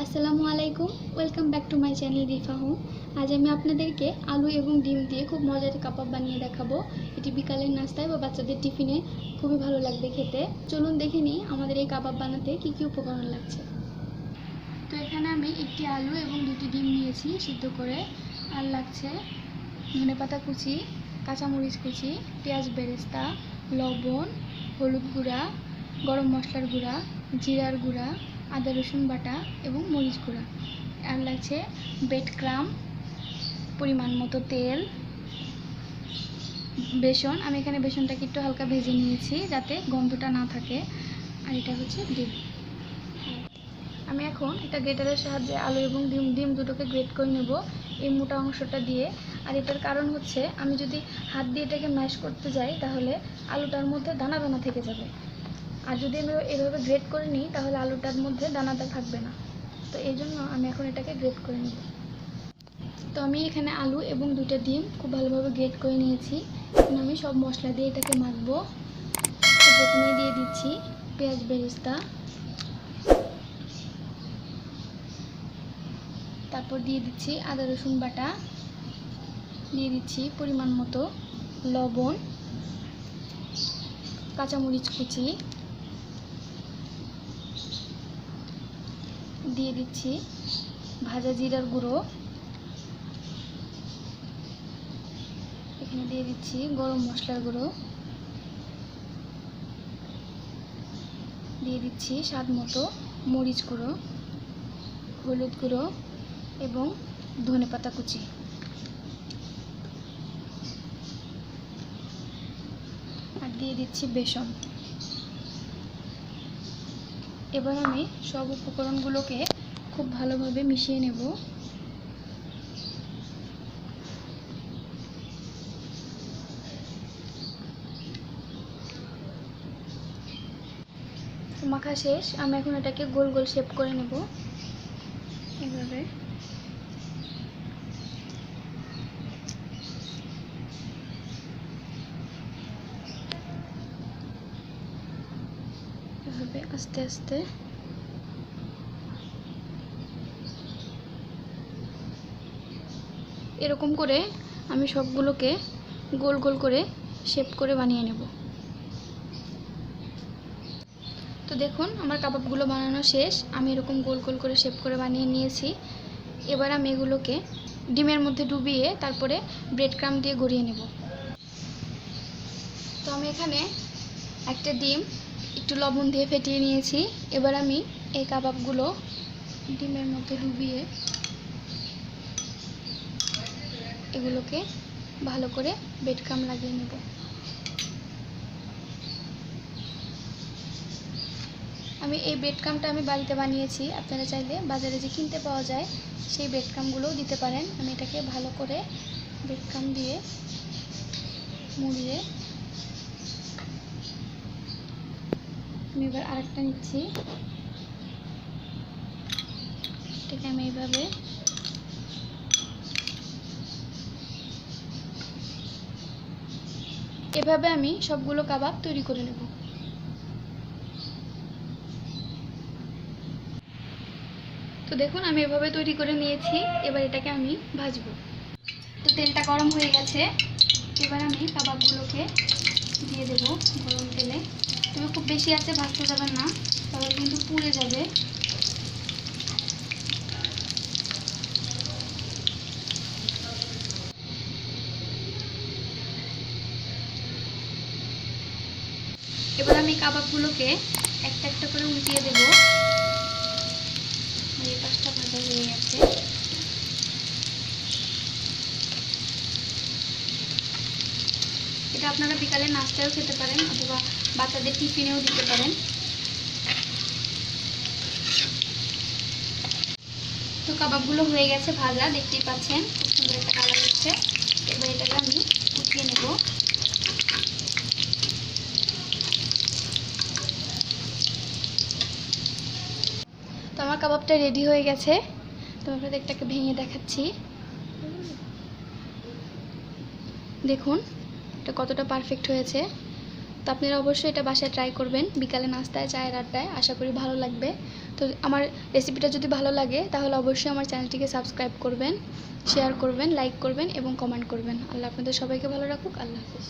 আসসালামু আলাইকুম, welcome back to my channel Rifa home. আজ আমি আপনাদেরকে আলু এবং ডিম দিয়ে খুব মজার কাবাব বানিয়ে দেখাবো। এটি বিকালের নাস্তায় বা বাচ্চাদের টিফিনে খুবই ভালো লাগবে খেতে। চলুন দেখে নিই আমাদের এই কাবাব বানাতে কী কী উপকরণ লাগছে। তো এখানে আমি একটি আলু এবং দুটি ডিম নিয়েছি সিদ্ধ করে। আর লাগছে ধনেপাতা কুচি, কাঁচামরিচ কুচি, পেঁয়াজ বেরেস্তা, লবণ, হলুদ গুঁড়া, গরম মশলার গুঁড়া, জিরার গুঁড়া, আদা রসুন বাটা এবং মরিচ গুঁড়া। আর লাগছে ব্রেড ক্রাম, পরিমাণ মতো তেল, বেসন। আমি এখানে বেসনটাকে একটু হালকা ভেজে নিয়েছি যাতে গন্ধটা না থাকে। আর এটা হচ্ছে ডিম। আমি এখন একটা গ্রেটারের সাহায্যে আলু এবং ডিম দুটোকে গ্রেট করে নেব এই মোটা অংশটা দিয়ে। আর এটার কারণ হচ্ছে আমি যদি হাত দিয়ে এটাকে ম্যাশ করতে যাই তাহলে আলুটার মধ্যে দানা দানা থেকে যাবে। আর যদি আমি এভাবে গ্রেট করে নিই তাহলে আলুটার মধ্যে দানাটা থাকবে না। তো এই জন্য আমি এখন এটাকে গ্রেট করে নেব। তো আমি এখানে আলু এবং দুটো ডিম খুব ভালোভাবে গ্রেট করে নিয়েছি। এখন আমি সব মশলা দিয়ে এটাকে মাখবো। তো প্রথমেই দিয়ে দিচ্ছি পেঁয়াজ বেরেস্তা, তারপর দিয়ে দিচ্ছি আদা রসুন বাটা, দিয়ে দিচ্ছি পরিমাণ মতো লবণ, কাঁচামরিচ কুচি, দিয়ে দিচ্ছি ভাজা জিরার গুঁড়ো, এখানে দিয়ে দিচ্ছি গরম মশলার গুঁড়ো, দিয়ে দিচ্ছি স্বাদ মতো মরিচ গুঁড়ো, হলুদ গুঁড়ো এবং ধনেপাতা কুচি। আর দিয়ে দিচ্ছি বেসন। এবার আমি সব উপকরণগুলোকে খুব ভালোভাবে মিশিয়ে নেব। মাখা শেষ, আমি এখন এটাকে গোল গোল শেপ করে নেব এভাবে। এভাবে আস্তে আস্তে এরকম করে আমি সবগুলোকে গোল গোল করে শেপ করে বানিয়ে নেব। তো দেখুন আমার কাবাবগুলো বানানো শেষ। আমি এরকম গোল গোল করে শেপ করে বানিয়ে নিয়েছি। এবার আমি এগুলোকে ডিমের মধ্যে ডুবিয়ে তারপরে ব্রেড ক্রাম দিয়ে গড়িয়ে নেব। তো আমি এখানে একটা ডিম একটু লবণ দিয়ে ফেটিয়ে নিয়েছি। এবার আমি এই কাবাবগুলো ডিমের মধ্যে ডুবিয়ে এগুলোকে ভালো করে ব্রেড ক্রাম লাগিয়ে নেব। আমি এই ব্রেড ক্রামটা আমি বাড়িতে বানিয়েছি। আপনারা চাইলে বাজারে যে কিনতে পাওয়া যায় সেই ব্রেড ক্রামগুলোও দিতে পারেন। আমি এটাকে ভালো করে ব্রেড ক্রাম দিয়ে মুড়িয়ে আমি এবার আরেকটা নিচ্ছি। এটাকে আমি এইভাবে আমি সবগুলো কাবাব তৈরি করে নেব। তো দেখুন আমি এভাবে তৈরি করে নিয়েছি। এবার এটাকে আমি ভাজবো। তো তেলটা গরম হয়ে গেছে। এবার আমি কাবাবগুলোকে দিয়ে দেব গরম তেলে। তবে খুব বেশি আছে ভাজতে যাবেন না, তাহলে কিন্তু পুড়ে যাবে। এবার আমি কাবাবগুলোকে একটা একটা করে উল্টিয়ে দেব। এই পাশটা ভাজা হয়ে গেছে। এটা আপনারা বিকালে নাস্তায়ও খেতে পারেন অথবা বাচ্চাদের টিফিনেও দিতে পারেন। তো কাবাবগুলো হয়ে গেছে ভাজা, দেখতেই পাচ্ছেন খুব সুন্দর একটা কালার হচ্ছে। এবার এটাকে আমি উঠিয়ে নেব। তো আমার কাবাবটা রেডি হয়ে গেছে। তো আপনাদের এটাকে ভেঙে দেখাচ্ছি। দেখুন এটা কতটা পারফেক্ট হয়েছে। তো আপনারা অবশ্যই এটা বাসায় ট্রাই করবেন বিকালে নাস্তায়, চায়ের আড্ডায়। আশা করি ভালো লাগবে। তো আমার রেসিপিটা যদি ভালো লাগে তাহলে অবশ্যই আমার চ্যানেলটিকে সাবস্ক্রাইব করবেন, শেয়ার করবেন, লাইক করবেন এবং কমেন্ট করবেন। আল্লাহ আপনাদের সবাইকে ভালো রাখুক। আল্লাহ হাফেজ।